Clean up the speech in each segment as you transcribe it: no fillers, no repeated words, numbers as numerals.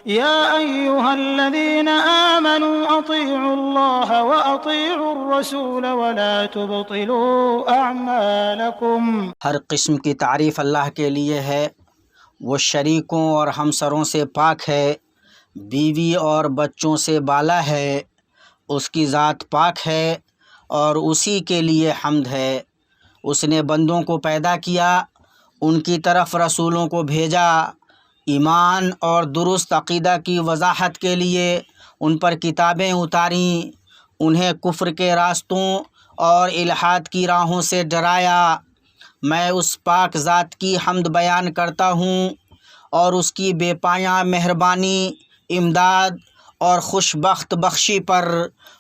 يا أيها الذين آمنوا أطيعوا الله وأطيعوا الرسول ولا تبطلوا أعمالكم۔ ہر قسم کی تعریف اللہ کے لیے ہے، وہ شریکوں اور ہمسروں سے پاک ہے، بیوی اور بچوں سے بالا ہے، اس کی ذات پاک ہے اور اسی کے لیے حمد ہے۔ اس نے بندوں کو پیدا کیا، ان کی طرف رسولوں کو بھیجا، ایمان اور درست عقیدہ کی وضاحت کے لیے ان پر کتابیں اتاریں، انہیں کفر کے راستوں اور الحاد کی راہوں سے ڈرایا۔ میں اس پاک ذات کی حمد بیان کرتا ہوں اور اس کی بے پایاں مہربانی، امداد اور خوشبخت بخشی پر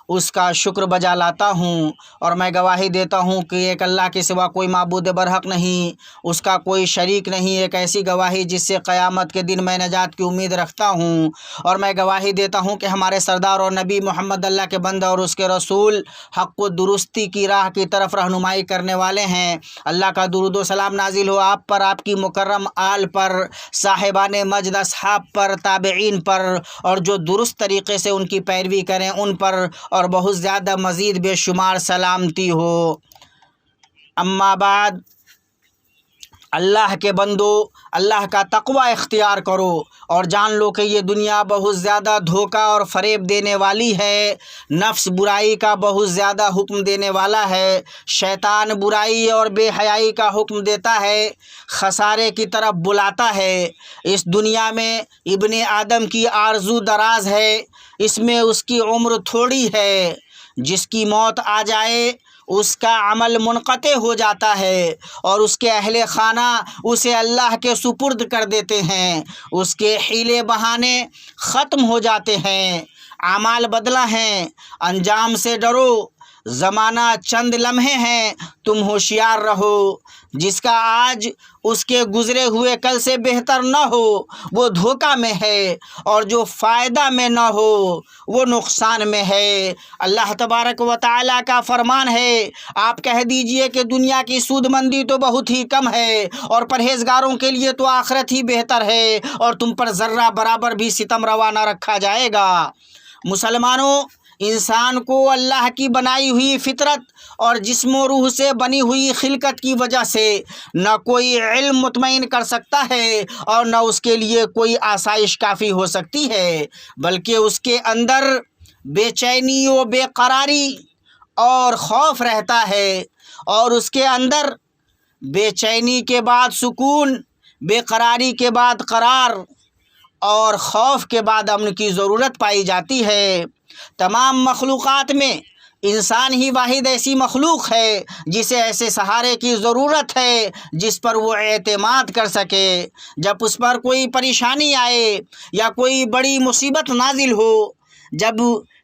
اس کا شکر بجا لاتا ہوں، اور میں گواہی دیتا ہوں کہ ایک اللہ کے سوا کوئی معبود برحق نہیں، اس کا کوئی شریک نہیں۔ ایک ایسی گواہی جس سے قیامت کے دن میں نجات کی امید رکھتا ہوں، اور میں گواہی دیتا ہوں کہ ہمارے سردار اور نبی محمد اللہ کے بندے اور اس کے رسول حق و درستی کی راہ کی طرف رہنمائی کرنے والے ہیں۔ اللہ کا درود و سلام نازل ہو آپ پر، آپ کی مکرم آل پر، صاحبان مجد اصحاب پر، تابعین پر، اور جو درست طریقے سے ان کی پیروی کریں ان پر، اور بہت زیادہ مزید بے شمار سلامتی ہو۔ اما بعد، اللہ کے بندو، اللہ کا تقوی اختیار کرو اور جان لو کہ یہ دنیا بہت زیادہ دھوکہ اور فریب دینے والی ہے۔ نفس برائی کا بہت زیادہ حکم دینے والا ہے، شیطان برائی اور بے حیائی کا حکم دیتا ہے، خسارے کی طرف بلاتا ہے۔ اس دنیا میں ابن آدم کی آرزو دراز ہے، اس میں اس کی عمر تھوڑی ہے۔ جس کی موت آ جائے اس کا عمل منقطع ہو جاتا ہے اور اس کے اہل خانہ اسے اللہ کے سپرد کر دیتے ہیں، اس کے حیلے بہانے ختم ہو جاتے ہیں، اعمال بدلہ ہیں، انجام سے ڈرو، زمانہ چند لمحے ہیں، تم ہوشیار رہو۔ جس کا آج اس کے گزرے ہوئے کل سے بہتر نہ ہو وہ دھوکہ میں ہے، اور جو فائدہ میں نہ ہو وہ نقصان میں ہے۔ اللہ تبارک و تعالیٰ کا فرمان ہے، آپ کہہ دیجئے کہ دنیا کی سود مندی تو بہت ہی کم ہے اور پرہیزگاروں کے لیے تو آخرت ہی بہتر ہے، اور تم پر ذرہ برابر بھی ستم روا نہ رکھا جائے گا۔ مسلمانوں، انسان کو اللہ کی بنائی ہوئی فطرت اور جسم و روح سے بنی ہوئی خلقت کی وجہ سے نہ کوئی علم مطمئن کر سکتا ہے اور نہ اس کے لیے کوئی آسائش کافی ہو سکتی ہے، بلکہ اس کے اندر بے چینی و بے قراری اور خوف رہتا ہے، اور اس کے اندر بے چینی کے بعد سکون، بے قراری کے بعد قرار، اور خوف کے بعد امن کی ضرورت پائی جاتی ہے۔ تمام مخلوقات میں انسان ہی واحد ایسی مخلوق ہے جسے ایسے سہارے کی ضرورت ہے جس پر وہ اعتماد کر سکے۔ جب اس پر کوئی پریشانی آئے یا کوئی بڑی مصیبت نازل ہو، جب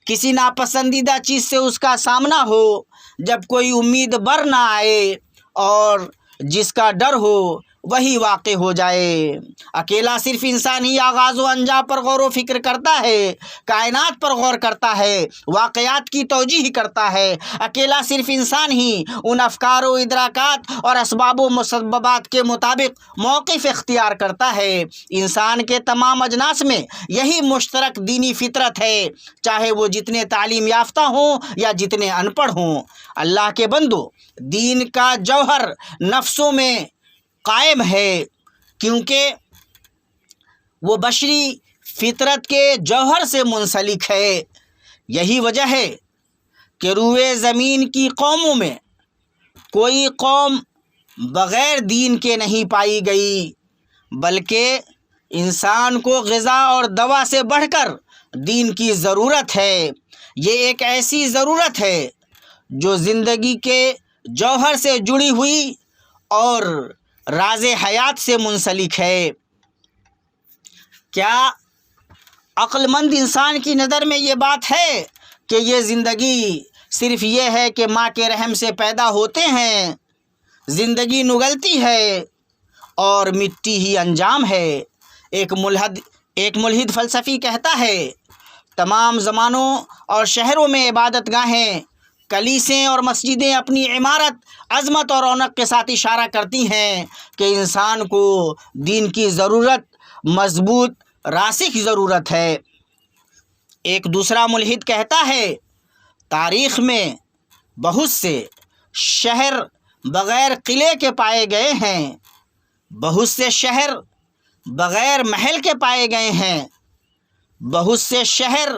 کسی ناپسندیدہ چیز سے اس کا سامنا ہو، جب کوئی امید بر نہ آئے اور جس کا ڈر ہو وہی واقع ہو جائے۔ اکیلا صرف انسان ہی آغاز و انجام پر غور و فکر کرتا ہے، کائنات پر غور کرتا ہے، واقعات کی توجیہ کرتا ہے۔ اکیلا صرف انسان ہی ان افکار و ادراکات اور اسباب و مسببات کے مطابق موقف اختیار کرتا ہے۔ انسان کے تمام اجناس میں یہی مشترک دینی فطرت ہے، چاہے وہ جتنے تعلیم یافتہ ہوں یا جتنے ان پڑھ ہوں۔ اللہ کے بندو، دین کا جوہر نفسوں میں قائم ہے، کیونکہ وہ بشری فطرت کے جوہر سے منسلک ہے۔ یہی وجہ ہے کہ روئے زمین کی قوموں میں کوئی قوم بغیر دین کے نہیں پائی گئی، بلکہ انسان کو غذا اور دوا سے بڑھ کر دین کی ضرورت ہے۔ یہ ایک ایسی ضرورت ہے جو زندگی کے جوہر سے جڑی ہوئی اور راز حیات سے منسلک ہے۔ کیا عقل مند انسان کی نظر میں یہ بات ہے کہ یہ زندگی صرف یہ ہے کہ ماں کے رحم سے پیدا ہوتے ہیں، زندگی نگلتی ہے اور مٹی ہی انجام ہے؟ ایک ملحد فلسفی کہتا ہے، تمام زمانوں اور شہروں میں عبادت گاہیں، کلیسیں اور مسجدیں اپنی عمارت، عظمت اور رونق کے ساتھ اشارہ کرتی ہیں کہ انسان کو دین کی ضرورت مضبوط راسخ ضرورت ہے۔ ایک دوسرا ملحد کہتا ہے تاریخ میں بہت سے شہر بغیر قلعے کے پائے گئے ہیں، بہت سے شہر بغیر محل کے پائے گئے ہیں، بہت سے شہر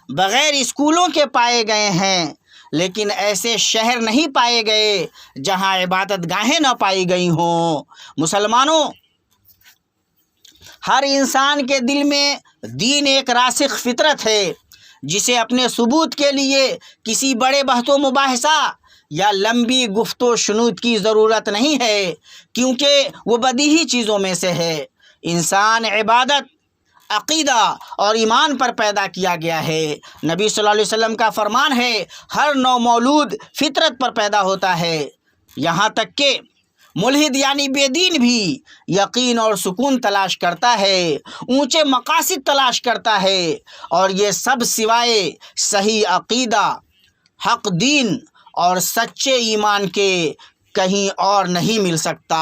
بغیر اسکولوں کے پائے گئے ہیں، لیکن ایسے شہر نہیں پائے گئے جہاں عبادت گاہیں نہ پائی گئی ہوں۔ مسلمانوں، ہر انسان کے دل میں دین ایک راسخ فطرت ہے جسے اپنے ثبوت کے لیے کسی بڑے بحث و مباحثہ یا لمبی گفت و شنود کی ضرورت نہیں ہے، کیونکہ وہ بدیہی چیزوں میں سے ہے۔ انسان عبادت، عقیدہ اور ایمان پر پیدا کیا گیا ہے۔ نبی صلی اللہ علیہ وسلم کا فرمان ہے ہر نو مولود فطرت پر پیدا ہوتا ہے، یہاں تک کہ ملحد یعنی بے دین بھی یقین اور سکون تلاش کرتا ہے، اونچے مقاصد تلاش کرتا ہے، اور یہ سب سوائے صحیح عقیدہ، حق دین اور سچے ایمان کے کہیں اور نہیں مل سکتا۔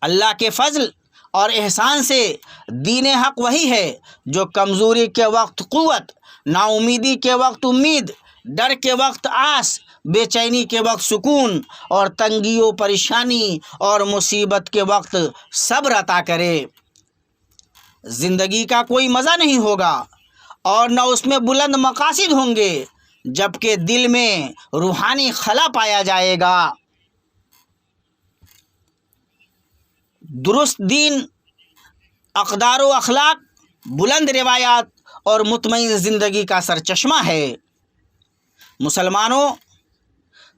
اللہ کے فضل اور احسان سے دین حق وہی ہے جو کمزوری کے وقت قوت، نا امیدی کے وقت امید، ڈر کے وقت آس، بے چینی کے وقت سکون اور تنگی و پریشانی اور مصیبت کے وقت صبر عطا کرے۔ زندگی کا کوئی مزہ نہیں ہوگا اور نہ اس میں بلند مقاصد ہوں گے جبکہ دل میں روحانی خلا پایا جائے گا۔ درست دین، اقدار و اخلاق، بلند روایات اور مطمئن زندگی کا سرچشمہ ہے۔ مسلمانوں،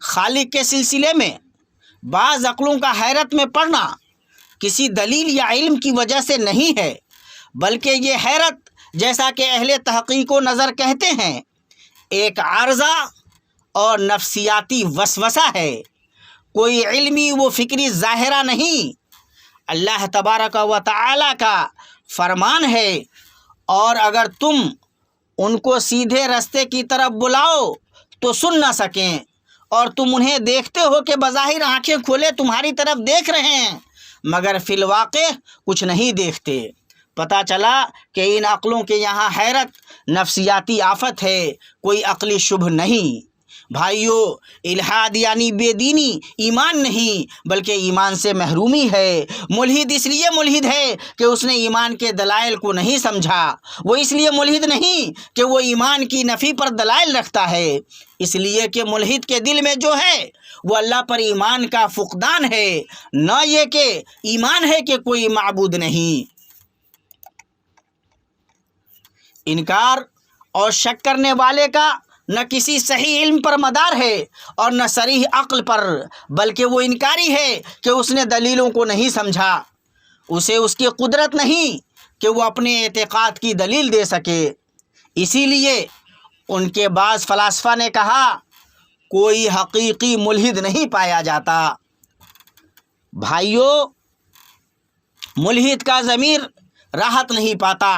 خالق کے سلسلے میں بعض عقلوں کا حیرت میں پڑنا کسی دلیل یا علم کی وجہ سے نہیں ہے، بلکہ یہ حیرت، جیسا کہ اہل تحقیق و نظر کہتے ہیں، ایک عارضہ اور نفسیاتی وسوسہ ہے، کوئی علمی و فکری ظاہرہ نہیں۔ اللہ تبارک و تعالی کا فرمان ہے، اور اگر تم ان کو سیدھے رستے کی طرف بلاؤ تو سن نہ سکیں، اور تم انہیں دیکھتے ہو کہ بظاہر آنکھیں کھولے تمہاری طرف دیکھ رہے ہیں مگر فی الواقع کچھ نہیں دیکھتے۔ پتہ چلا کہ ان عقلوں کے یہاں حیرت نفسیاتی آفت ہے، کوئی عقلی شبہ نہیں۔ بھائیو، الحاد یعنی بے دینی ایمان نہیں بلکہ ایمان سے محرومی ہے۔ ملحد اس لیے ملحد ہے کہ اس نے ایمان کے دلائل کو نہیں سمجھا، وہ اس لیے ملحد نہیں کہ وہ ایمان کی نفی پر دلائل رکھتا ہے، اس لیے کہ ملحد کے دل میں جو ہے وہ اللہ پر ایمان کا فقدان ہے، نہ یہ کہ ایمان ہے کہ کوئی معبود نہیں۔ انکار اور شک کرنے والے کا نہ کسی صحیح علم پر مدار ہے اور نہ صریح عقل پر، بلکہ وہ انکاری ہے کہ اس نے دلیلوں کو نہیں سمجھا، اسے اس کی قدرت نہیں کہ وہ اپنے اعتقاد کی دلیل دے سکے۔ اسی لیے ان کے بعض فلاسفہ نے کہا کوئی حقیقی ملحد نہیں پایا جاتا۔ بھائیو، ملحد کا ضمیر راحت نہیں پاتا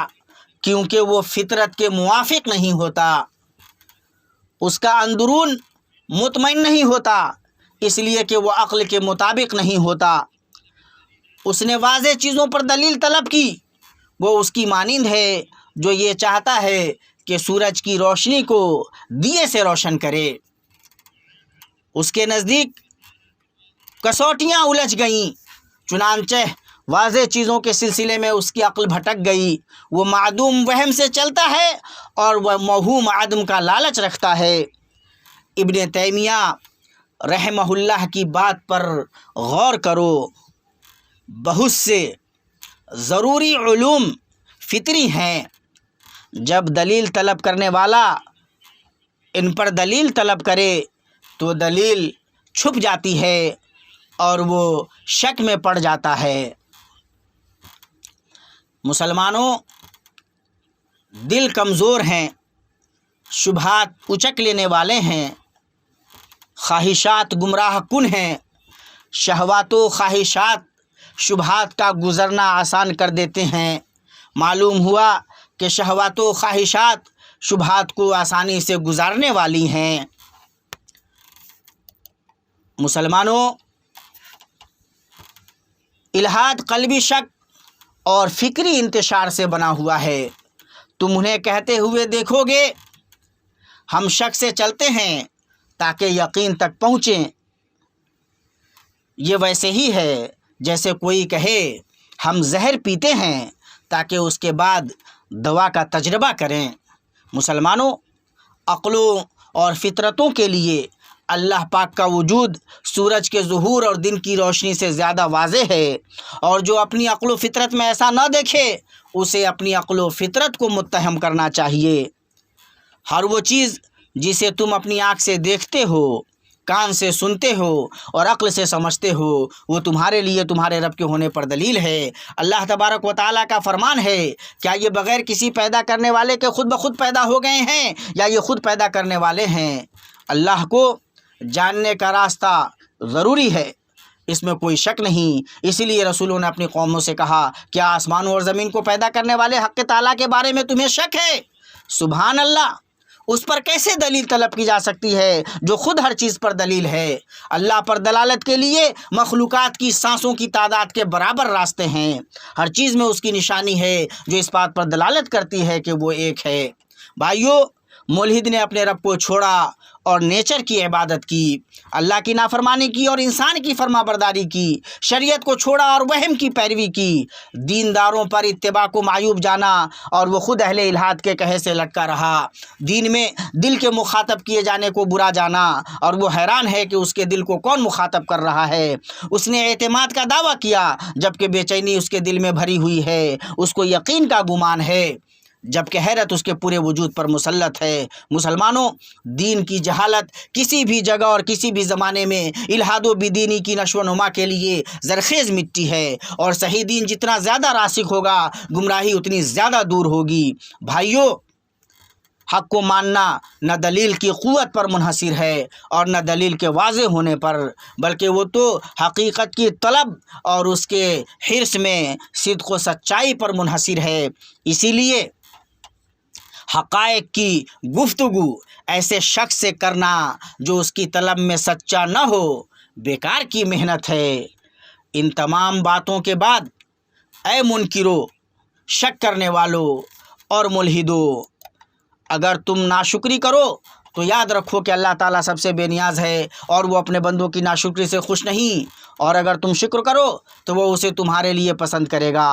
کیونکہ وہ فطرت کے موافق نہیں ہوتا، اس کا اندرون مطمئن نہیں ہوتا اس لیے کہ وہ عقل کے مطابق نہیں ہوتا۔ اس نے واضح چیزوں پر دلیل طلب کی، وہ اس کی مانند ہے جو یہ چاہتا ہے کہ سورج کی روشنی کو دیے سے روشن کرے۔ اس کے نزدیک کسوٹیاں الجھ گئیں، چنانچہ واضح چیزوں کے سلسلے میں اس کی عقل بھٹک گئی، وہ معدوم وہم سے چلتا ہے اور وہ موہوم عدم کا لالچ رکھتا ہے۔ ابن تیمیہ رحمہ اللہ کی بات پر غور کرو، بہت سے ضروری علوم فطری ہیں، جب دلیل طلب کرنے والا ان پر دلیل طلب کرے تو دلیل چھپ جاتی ہے اور وہ شک میں پڑ جاتا ہے۔ مسلمانوں، دل کمزور ہیں، شبہات اچک لینے والے ہیں، خواہشات گمراہ کن ہیں، شہوات و خواہشات شبہات کا گزرنا آسان کر دیتے ہیں۔ معلوم ہوا کہ شہوات و خواہشات شبہات کو آسانی سے گزارنے والی ہیں۔ مسلمانوں، الحاد قلبی شک اور فکری انتشار سے بنا ہوا ہے۔ تم انہیں کہتے ہوئے دیکھو گے ہم شک سے چلتے ہیں تاکہ یقین تک پہنچیں۔ یہ ویسے ہی ہے جیسے کوئی کہے ہم زہر پیتے ہیں تاکہ اس کے بعد دوا کا تجربہ کریں۔ مسلمانوں، عقلوں اور فطرتوں کے لیے اللہ پاک کا وجود سورج کے ظہور اور دن کی روشنی سے زیادہ واضح ہے، اور جو اپنی عقل و فطرت میں ایسا نہ دیکھے اسے اپنی عقل و فطرت کو متہم کرنا چاہیے۔ ہر وہ چیز جسے تم اپنی آنکھ سے دیکھتے ہو، کان سے سنتے ہو اور عقل سے سمجھتے ہو، وہ تمہارے لیے تمہارے رب کے ہونے پر دلیل ہے۔ اللہ تبارک و تعالیٰ کا فرمان ہے، کیا یہ بغیر کسی پیدا کرنے والے کے خود بخود پیدا ہو گئے ہیں یا یہ خود پیدا کرنے والے ہیں؟ اللہ کو جاننے کا راستہ ضروری ہے، اس میں کوئی شک نہیں۔ اسی لیے رسولوں نے اپنی قوموں سے کہا، کیا آسمانوں اور زمین کو پیدا کرنے والے حق تعالیٰ کے بارے میں تمہیں شک ہے؟ سبحان اللہ، اس پر کیسے دلیل طلب کی جا سکتی ہے جو خود ہر چیز پر دلیل ہے؟ اللہ پر دلالت کے لیے مخلوقات کی سانسوں کی تعداد کے برابر راستے ہیں۔ ہر چیز میں اس کی نشانی ہے جو اس بات پر دلالت کرتی ہے کہ وہ ایک ہے۔ بھائیو، ملحد نے اپنے رب کو چھوڑا اور نیچر کی عبادت کی، اللہ کی نافرمانی کی اور انسان کی فرما برداری کی، شریعت کو چھوڑا اور وہم کی پیروی کی، دینداروں پر اتباع کو معیوب جانا اور وہ خود اہل الحاد کے کہے سے لٹکا رہا، دین میں دل کے مخاطب کیے جانے کو برا جانا اور وہ حیران ہے کہ اس کے دل کو کون مخاطب کر رہا ہے۔ اس نے اعتماد کا دعویٰ کیا جبکہ بے چینی اس کے دل میں بھری ہوئی ہے، اس کو یقین کا گمان ہے جبکہ حیرت اس کے پورے وجود پر مسلط ہے۔ مسلمانوں، دین کی جہالت کسی بھی جگہ اور کسی بھی زمانے میں الحاد و بدینی کی نشو و نما کے لیے زرخیز مٹی ہے، اور صحیح دین جتنا زیادہ راسخ ہوگا گمراہی اتنی زیادہ دور ہوگی۔ بھائیو، حق کو ماننا نہ دلیل کی قوت پر منحصر ہے اور نہ دلیل کے واضح ہونے پر، بلکہ وہ تو حقیقت کی طلب اور اس کے حرص میں صدق و سچائی پر منحصر ہے۔ اسی لیے حقائق کی گفتگو ایسے شخص سے کرنا جو اس کی طلب میں سچا نہ ہو بیکار کی محنت ہے۔ ان تمام باتوں کے بعد اے منکرو، شک کرنے والو اور ملحدو، اگر تم ناشکری کرو تو یاد رکھو کہ اللہ تعالیٰ سب سے بے نیاز ہے اور وہ اپنے بندوں کی ناشکری سے خوش نہیں، اور اگر تم شکر کرو تو وہ اسے تمہارے لیے پسند کرے گا۔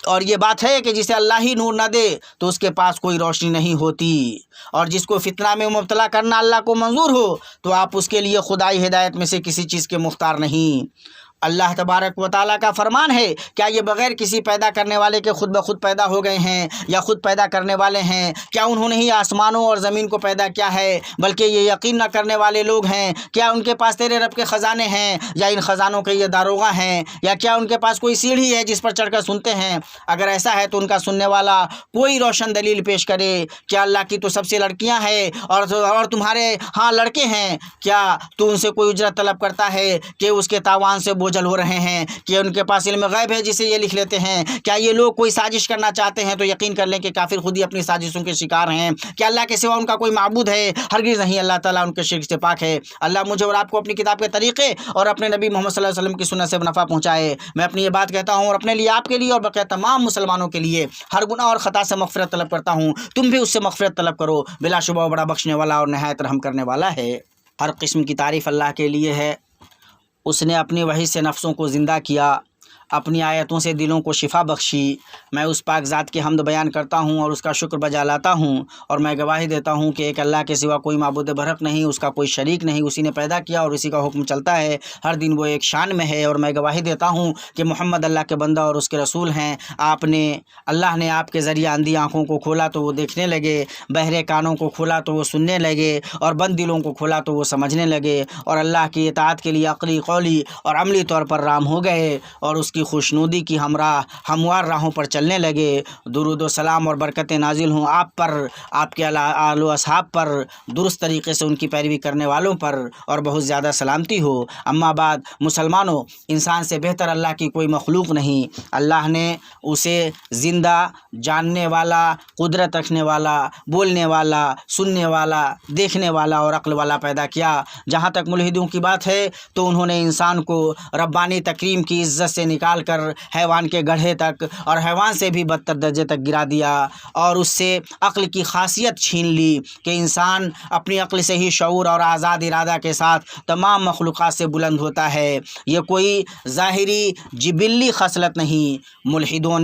اور یہ بات ہے کہ جسے اللہ ہی نور نہ دے تو اس کے پاس کوئی روشنی نہیں ہوتی، اور جس کو فتنہ میں مبتلا کرنا اللہ کو منظور ہو تو آپ اس کے لیے خدائی ہدایت میں سے کسی چیز کے مختار نہیں۔ اللہ تبارک و تعالیٰ کا فرمان ہے، کیا یہ بغیر کسی پیدا کرنے والے کے خود بخود پیدا ہو گئے ہیں یا خود پیدا کرنے والے ہیں؟ کیا انہوں نے ہی آسمانوں اور زمین کو پیدا کیا ہے؟ بلکہ یہ یقین نہ کرنے والے لوگ ہیں۔ کیا ان کے پاس تیرے رب کے خزانے ہیں یا ان خزانوں کے یہ داروغہ ہیں؟ یا کیا ان کے پاس کوئی سیڑھی ہے جس پر چڑھ کر سنتے ہیں؟ اگر ایسا ہے تو ان کا سننے والا کوئی روشن دلیل پیش کرے۔ کیا اللہ کی تو سب سے لڑکیاں ہیں اور تمہارے ہاں لڑکے ہیں؟ کیا تو ان سے کوئی اجرت طلب کرتا ہے کہ اس کے تاوان سے بوجھل ہو رہے ہیں؟ کہ ان کے پاس علم غیب ہے جسے یہ لکھ لیتے ہیں؟ کیا یہ لوگ کوئی سازش کرنا چاہتے ہیں تو یقین کر لیں کہ کافر خود ہی اپنی سازشوں کے شکار ہیں۔ کیا اللہ کے سوا ان کا کوئی معبود ہے؟ ہرگز نہیں، اللہ تعالیٰ ان کے شرک سے پاک ہے۔ اللہ مجھے اور آپ کو اپنی کتاب کے طریقے اور اپنے نبی محمد صلی اللہ علیہ وسلم کی سنت سے نفع پہنچائے۔ میں اپنی یہ بات کہتا ہوں اور اپنے لیے، آپ کے لیے اور بقیہ تمام مسلمانوں کے لیے ہر گناہ اور خطا سے مغفرت طلب کرتا ہوں۔ تم بھی اس سے مغفرت طلب کرو، بلا شبہ وہ بڑا بخشنے والا اور نہایت رحم کرنے والا ہے۔ ہر قسم کی تعریف اللہ کے لیے ہے۔ اس نے اپنی وحی سے نفسوں کو زندہ کیا، اپنی آیتوں سے دلوں کو شفا بخشی۔ میں اس پاک ذات کی حمد بیان کرتا ہوں اور اس کا شکر بجا لاتا ہوں، اور میں گواہی دیتا ہوں کہ ایک اللہ کے سوا کوئی معبود برحق نہیں، اس کا کوئی شریک نہیں۔ اسی نے پیدا کیا اور اسی کا حکم چلتا ہے، ہر دن وہ ایک شان میں ہے۔ اور میں گواہی دیتا ہوں کہ محمد اللہ کے بندہ اور اس کے رسول ہیں۔ اللہ نے آپ کے ذریعہ اندھی آنکھوں کو کھولا تو وہ دیکھنے لگے، بہرے کانوں کو کھولا تو وہ سننے لگے، اور بند دلوں کو کھولا تو وہ سمجھنے لگے، اور اللہ کی اطاعت کے لیے عقلی، قولی اور عملی طور پر رام ہو گئے، اور اس کی خوشنودی کی ہموار راہوں پر چلنے لگے۔ درود و سلام اور برکتیں نازل ہوں آپ پر، آپ کے آل و اصحاب پر، درست طریقے سے ان کی پیروی کرنے والوں پر، اور بہت زیادہ سلامتی ہو۔ اما بعد، مسلمانوں، انسان سے بہتر اللہ کی کوئی مخلوق نہیں۔ اللہ نے اسے زندہ، جاننے والا، قدرت رکھنے والا، بولنے والا، سننے والا، دیکھنے والا اور عقل والا پیدا کیا۔ جہاں تک ملحدوں کی بات ہے تو انہوں نے انسان کو ربانی تکریم کی عزت سے نکال نکال کر حیوان کے گڑھے تک اور حیوان سے بھی بدتر درجے تک گرا دیا، اور اس سے عقل کی خاصیت چھین لی کہ انسان اپنی عقل سے ہی شعور اور آزاد ارادہ کے ساتھ تمام مخلوقات سے بلند ہوتا ہے۔ یہ کوئی ظاہری جبلی خصلت نہیں۔ ملحدوں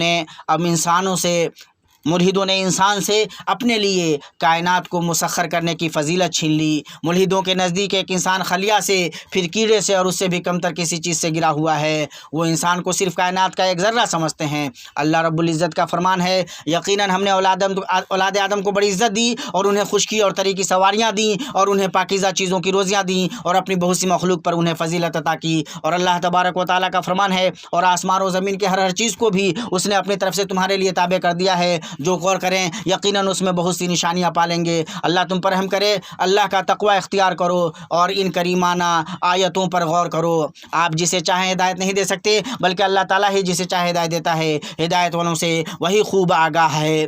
نے انسان سے اپنے لیے کائنات کو مسخر کرنے کی فضیلت چھین لی۔ ملحدوں کے نزدیک ایک انسان خلیہ سے، پھر کیڑے سے اور اس سے بھی کمتر کسی چیز سے گرا ہوا ہے۔ وہ انسان کو صرف کائنات کا ایک ذرہ سمجھتے ہیں۔ اللہ رب العزت کا فرمان ہے، یقیناً ہم نے اولاد آدم کو بڑی عزت دی اور انہیں خشکی اور طری کی سواریاں دیں اور انہیں پاکیزہ چیزوں کی روزیاں دیں اور اپنی بہت سی مخلوق پر انہیں فضیلت عطا کی۔ اور اللہ تبارک و تعالیٰ کا فرمان ہے، اور آسمان و زمین کے ہر چیز کو بھی اس نے اپنی طرف سے تمہارے لیے تابع کر دیا ہے، جو غور کریں یقیناً اس میں بہت سی نشانیاں پالیں گے۔ اللہ تم پر رحم کرے، اللہ کا تقوی اختیار کرو اور ان کریمانہ آیتوں پر غور کرو۔ آپ جسے چاہیں ہدایت نہیں دے سکتے، بلکہ اللہ تعالیٰ ہی جسے چاہے ہدایت دیتا ہے۔ ہدایت والوں سے وہی خوب آگاہ ہے۔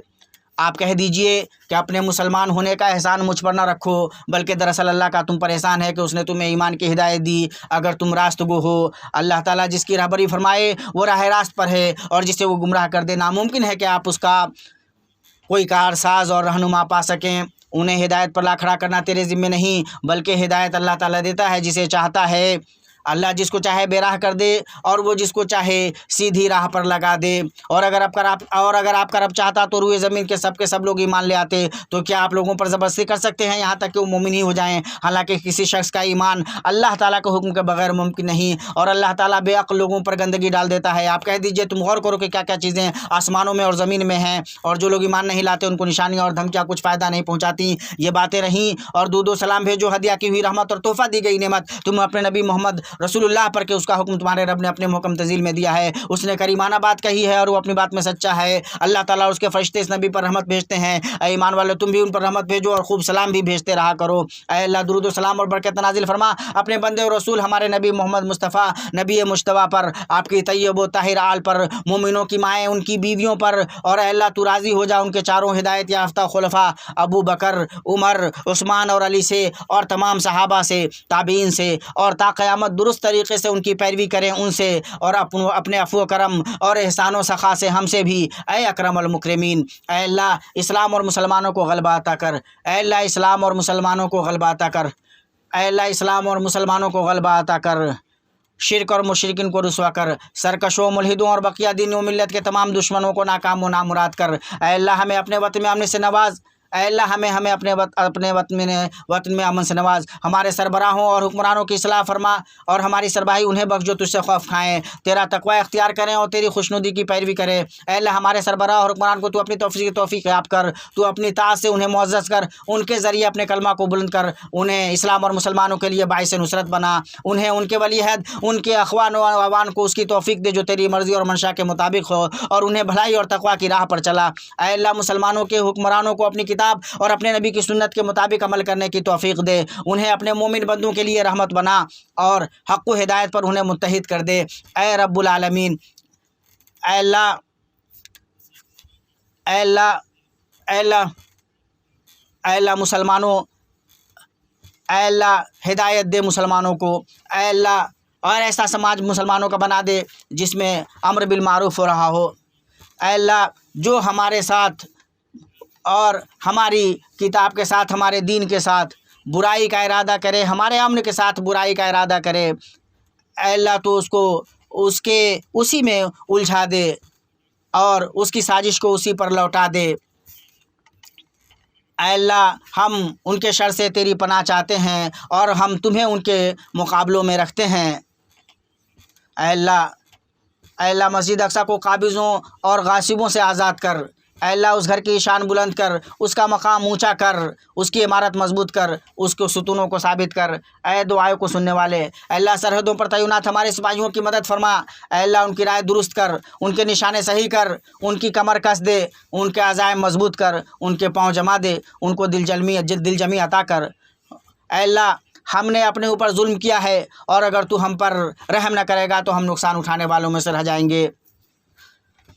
آپ کہہ دیجئے کہ اپنے مسلمان ہونے کا احسان مجھ پر نہ رکھو، بلکہ دراصل اللہ کا تم پر احسان ہے کہ اس نے تمہیں ایمان کی ہدایت دی اگر تم راست گو ہو۔ اللہ تعالیٰ جس کی رہبری فرمائے وہ راہ راست پر ہے، اور جسے وہ گمراہ کر دے ناممکن ہے کہ آپ اس کا کوئی کارساز اور رہنما پا سکیں۔ انہیں ہدایت پر لا کھڑا کرنا تیرے ذمے نہیں، بلکہ ہدایت اللہ تعالیٰ دیتا ہے جسے چاہتا ہے۔ اللہ جس کو چاہے بے راہ کر دے اور وہ جس کو چاہے سیدھی راہ پر لگا دے۔ اور اگر آپ کا رب چاہتا تو روئے زمین کے سب لوگ ایمان لے آتے۔ تو کیا آپ لوگوں پر زبردستی کر سکتے ہیں یہاں تک کہ وہ مومن ہی ہو جائیں؟ حالانکہ کسی شخص کا ایمان اللہ تعالیٰ کے حکم کے بغیر ممکن نہیں، اور اللہ تعالیٰ بے عقل لوگوں پر گندگی ڈال دیتا ہے۔ آپ کہہ دیجئے تم غور کرو کہ کیا کیا چیزیں آسمانوں میں اور زمین میں ہیں، اور جو لوگ ایمان نہیں لاتے ان کو نشانیاں اور دھمکیاں کچھ فائدہ نہیں پہنچاتی۔ یہ باتیں رہیں، اور درود و سلام بھیجو ہدیہ کی ہوئی رحمت اور تحفہ دی گئی نعمت تم اپنے نبی محمد رسول اللہ پر، کہ اس کا حکم تمہارے رب نے اپنے محکم تنزیل میں دیا ہے۔ اس نے کریمانہ بات کہی ہے اور وہ اپنی بات میں سچا ہے۔ اللہ تعالیٰ اور اس کے فرشتے اس نبی پر رحمت بھیجتے ہیں۔ اے ایمان والو تم بھی ان پر رحمت بھیجو اور خوب سلام بھی بھیجتے رہا کرو۔ اے اللہ درود و سلام اور برکت نازل فرما اپنے بندے اور رسول ہمارے نبی محمد مصطفیٰ نبی مجتبیٰ پر، آپ کی طیب و طاہر آل پر، مومنوں کی مائیں ان کی بیویوں پر، اور اے اللہ تو راضی ہو جا ان کے چاروں ہدایت یافتہ خلفاء ابو بکر، عمر، عثمان اور علی سے، اور تمام صحابہ سے، تابعین سے، اور تا قیامت درست طریقے سے ان کی پیروی کریں ان سے، اور اپنے عفو و کرم اور احسان و سخا سے ہم سے بھی، اے اکرم المکرمین۔ اے اللہ اسلام اور مسلمانوں کو غلبہ عطا کر، اے اللہ اسلام اور مسلمانوں کو غلبہ عطا کر، اے اللہ اسلام اور مسلمانوں کو غلبہ عطا کر، شرک اور مشرکین کو رسوا کر، سرکشوں، ملحدوں اور بقیہ دین و ملت کے تمام دشمنوں کو ناکام و نامراد کر۔ اے اللہ ہمیں اپنے وطن میں امن سے نواز، اے اللہ ہمیں اپنے وطن میں امن سے نواز۔ ہمارے سربراہوں اور حکمرانوں کی اصلاح فرما اور ہماری سربراہی انہیں بخش جو تجھ سے خوف کھائیں، تیرا تقوی اختیار کریں اور تیری خوشنودی کی پیروی کریں۔ اے اللہ ہمارے سربراہ اور حکمران کو تو اپنی توفیق یاب کر، تو اپنی طاعت سے انہیں معزز کر، ان کے ذریعے اپنے کلمہ کو بلند کر، انہیں اسلام اور مسلمانوں کے لیے باعث نصرت بنا، انہیں ان کے ولی عہد، ان کے اخوان و اعوان کو اس کی توفیق دے جو تیری مرضی اور منشا کے مطابق ہو، اور انہیں بھلائی اور تقوی کی راہ پر چلا۔ اے اللہ مسلمانوں کے حکمرانوں کو اپنی کتاب اور اپنے نبی کی سنت کے مطابق عمل کرنے کی توفیق دے، انہیں اپنے مومن بندوں کے لیے رحمت بنا اور حق و ہدایت پر انہیں متحد کر دے۔ اے رب العالمین، اے اللہ اے اللہ اے اللہ اے اللہ مسلمانوں، اے اللہ ہدایت دے مسلمانوں کو، اے اللہ اور ایسا سماج مسلمانوں کا بنا دے جس میں امر بالمعروف ہو رہا ہو۔ اے اللہ جو ہمارے ساتھ اور ہماری کتاب کے ساتھ، ہمارے دین کے ساتھ برائی کا ارادہ کرے، ہمارے امن کے ساتھ برائی کا ارادہ کرے، اے اللہ تو اس کو اسی میں الجھا دے اور اس کی سازش کو اسی پر لوٹا دے۔ اے اللہ ہم ان کے شر سے تیری پناہ چاہتے ہیں اور ہم تمہیں ان کے مقابلوں میں رکھتے ہیں۔ اے اللہ مسجد اقصیٰ کو قابضوں اور غاصبوں سے آزاد کر۔ اے اللہ اس گھر کی شان بلند کر، اس کا مقام اونچا کر، اس کی عمارت مضبوط کر، اس کو ستونوں کو ثابت کر۔ اے دعائیں کو سننے والے، اے اللہ سرحدوں پر تعینات ہمارے سپاہیوں کی مدد فرما۔ اے اللہ ان کی رائے درست کر، ان کے نشانے صحیح کر، ان کی کمر کس دے، ان کے عزائم مضبوط کر، ان کے پاؤں جما دے، ان کو دل جمی عطا کر۔ اے اللہ ہم نے اپنے اوپر ظلم کیا ہے اور اگر تو ہم پر رحم نہ کرے گا تو ہم نقصان اٹھانے والوں میں سے رہ جائیں گے۔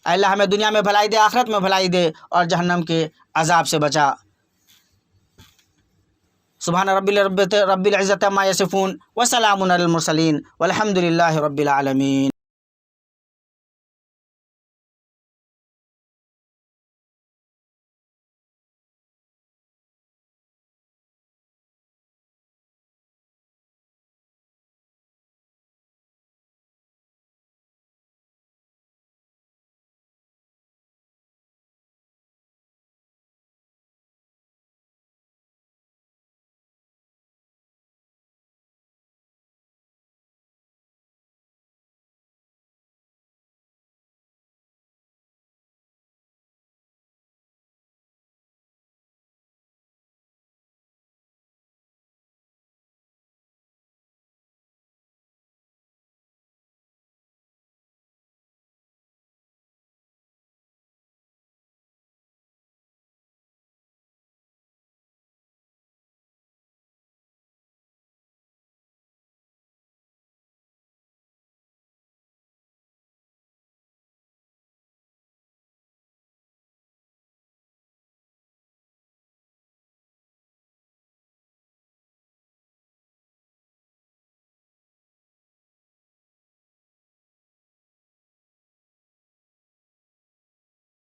اے اللہ ہمیں دنیا میں بھلائی دے، آخرت میں بھلائی دے اور جہنم کے عذاب سے بچا۔ سبحان رب العزت عما یصفون وسلام علی المرسلین والحمد للہ رب العالمین۔